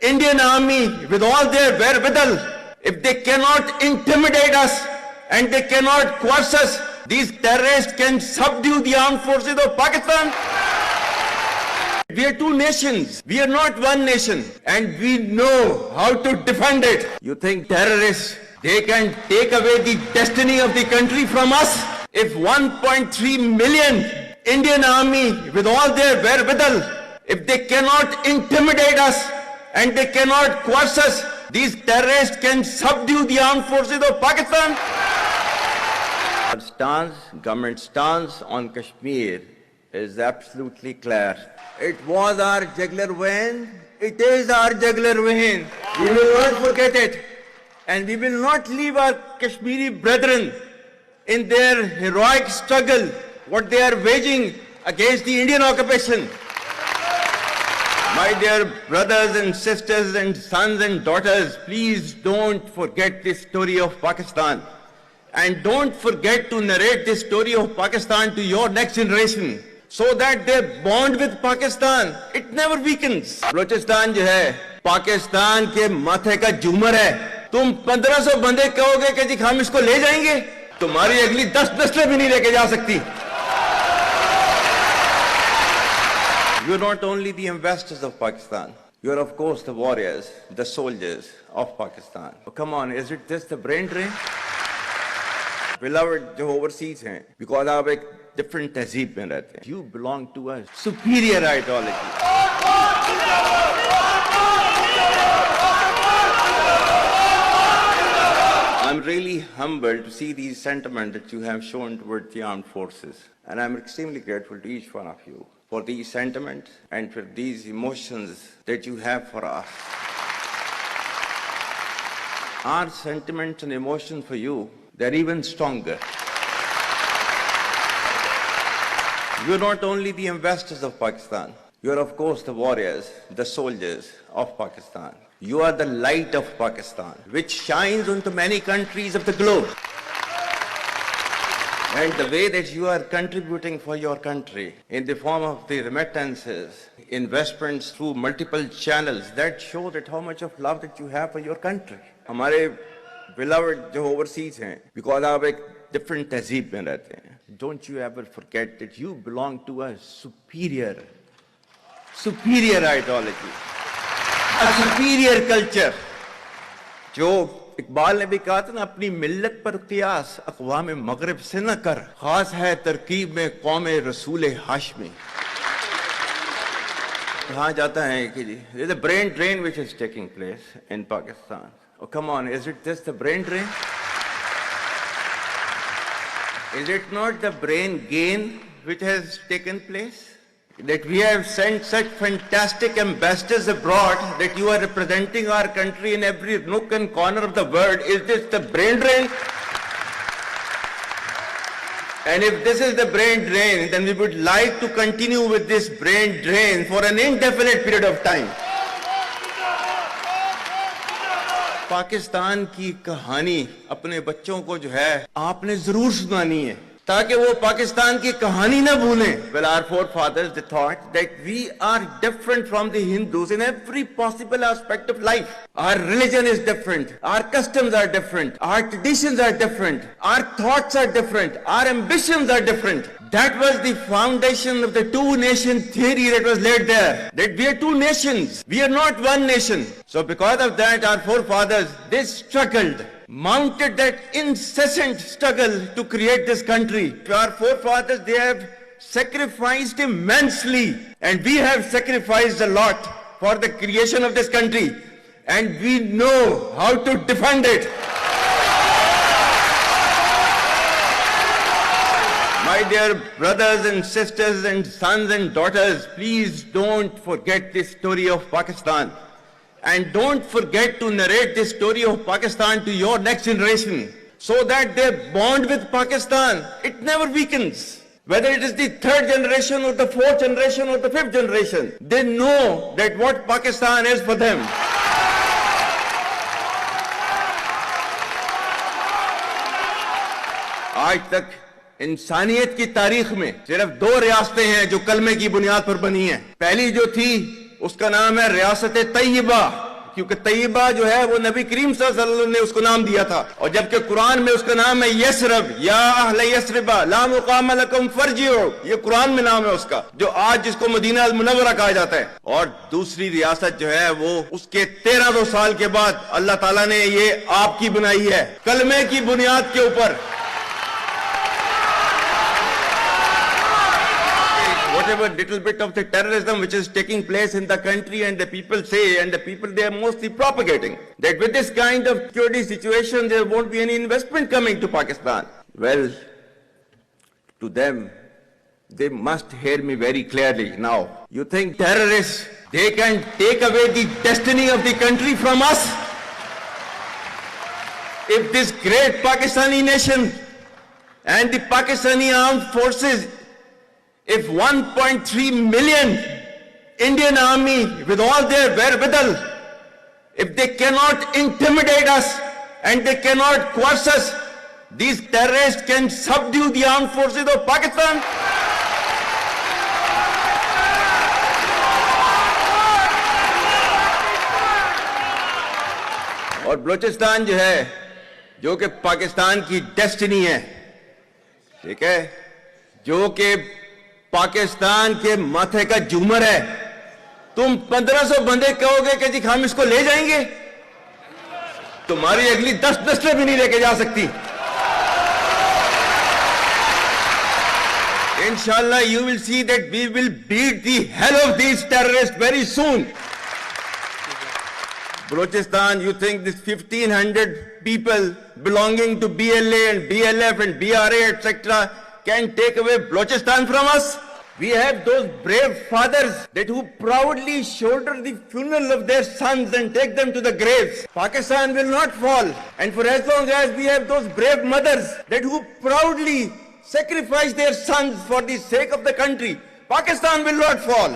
Indian army with all their wherewithal, if they cannot intimidate us and they cannot coerce us, these terrorists can subdue the armed forces of Pakistan. We are two nations. We are not one nation. And we know how to defend it. You think terrorists, they can take away the destiny of the country from us? If 1.3 million Indian army with all their wherewithal, if they cannot intimidate us and they cannot coerce us, these terrorists can subdue the armed forces of Pakistan. Our government stance on Kashmir is absolutely clear. It was our jugular vein. It is our jugular vein. We will not forget it. And we will not leave our Kashmiri brethren in their heroic struggle, what they are waging against the Indian occupation. My dear brothers and sisters and sons and daughters, please don't forget this story of Pakistan. And don't forget to narrate this story of Pakistan to your next generation, so that their bond with Pakistan, it never weakens. Balochistan जो है, पाकिस्तान के माथे का झूमर है. तुम 1500 बंदे कहोगे कि जी हम इसको ले जाएंगे, तुम्हारी अगली 10 नस्लें भी नहीं लेके जा सकती. You're not only the ambassadors of Pakistan. You're of course the warriors, the soldiers of Pakistan. Oh, come on, is it just the brain drain? Beloved जो overseas हैं, because आप एक different तहजीब में रहते हैं. You belong to a superior ideology. I'm really humbled to see the sentiment that you have shown towards the armed forces. And I'm extremely grateful to each one of you for these sentiments and for these emotions that you have for us. Our sentiments and emotions for you, they're even stronger. You're not only the ambassadors of Pakistan, you're of course the warriors, the soldiers of Pakistan. You are the light of Pakistan, which shines onto many countries of the globe. And the way that you are contributing for your country in the form of the remittances, investments through multiple channels, that show that how much of love that you have for your country. हमारे beloved जो overseas हैं, because आप एक different तहजीब में रहते हैं. Don't you ever forget that you belong to a superior ideology, a superior culture. जो इकबाल ने भी कहा था ना, अपनी मिल्लत पर कियास अक़वाम मगरिब से न कर, खास है तरकीब में कौम रसूल हाशमी. कहा जाता है कि जी, there's a brain drain which is taking place in Pakistan. Oh, come on, is it just the brain drain? Is it not the brain gain which has taken place? That we have sent such fantastic ambassadors abroad, that you are representing our country in every nook and corner of the world. Is this the brain drain? And if this is the brain drain, then we would like to continue with this brain drain for an indefinite period of time. Pakistan की कहानी अपने बच्चों को जो है आपने जरूर सुनानी है, ताकि वो पाकिस्तान की कहानी ना भूलें. Well, our forefathers, they thought that we are different from the Hindus in every possible aspect of life. Our religion is different, our customs are different, our traditions are different, our thoughts are different, our ambitions are different. That was the foundation of the two-nation theory that was laid there. That we are two nations, we are not one nation. So because of that, our forefathers, they struggled, mounted that incessant struggle to create this country. Our forefathers, they have sacrificed immensely, and we have sacrificed a lot for the creation of this country, and we know how to defend it. My dear brothers and sisters and sons and daughters, please don't forget this story of Pakistan. And don't forget to narrate this story of Pakistan to your next generation, so that their bond with Pakistan, it never weakens. Whether it is the third generation or the fourth generation or the fifth generation, they know that what Pakistan is for them. आज तक इंसानियत की तारीख में सिर्फ 2 रियासतें हैं जो कलमे की बुनियाद पर बनी हैं. पहली जो थी उसका नाम है रियासत तैयबा, क्योंकि तैयबा जो है वो नबी करीम सल्लल्लाहु अलैहि वसल्लम ने उसको नाम दिया था, और जबकि कुरान में उसका नाम है यसरब, या अहले यसरिबा ला मुकाम लकुम फरजिउ, ये कुरान में नाम है उसका, जो आज जिसको मदीना अल मुनव्वरा कहा जाता है। और दूसरी रियासत जो है वो उसके 1300 साल के बाद अल्लाह ताला ने ये आपकी बनाई है, कलमे की बुनियाद के ऊपर। Whatever little bit of the terrorism which is taking place in the country, and the people say, and the people they are mostly propagating, that with this kind of security situation there won't be any investment coming to Pakistan. Well, to them, they must hear me very clearly now. You think terrorists, they can take away the destiny of the country from us? If this great Pakistani nation and the Pakistani armed forces, if 1.3 million Indian army with all their wherewithal, if they cannot intimidate us and they cannot coerce us, these terrorists can subdue the armed forces of Pakistan. और बलूचिस्तान जो है, जो कि पाकिस्तान की destiny है, ठीक है, जो कि पाकिस्तान के माथे का झूमर है, तुम 1500 बंदे कहोगे कि जी हम इसको ले जाएंगे, तुम्हारी अगली 10 नस्लें भी नहीं लेके जा सकती। Inshallah, you will see that we will beat the hell of these terrorists very soon. Balochistan, you think this 1500 people belonging to BLA and BLF and BRA, etc., can take away Balochistan from us? We have those brave fathers that who proudly shoulder the funeral of their sons and take them to the graves. Pakistan will not fall. And for as long as we have those brave mothers that who proudly sacrifice their sons for the sake of the country, Pakistan will not fall.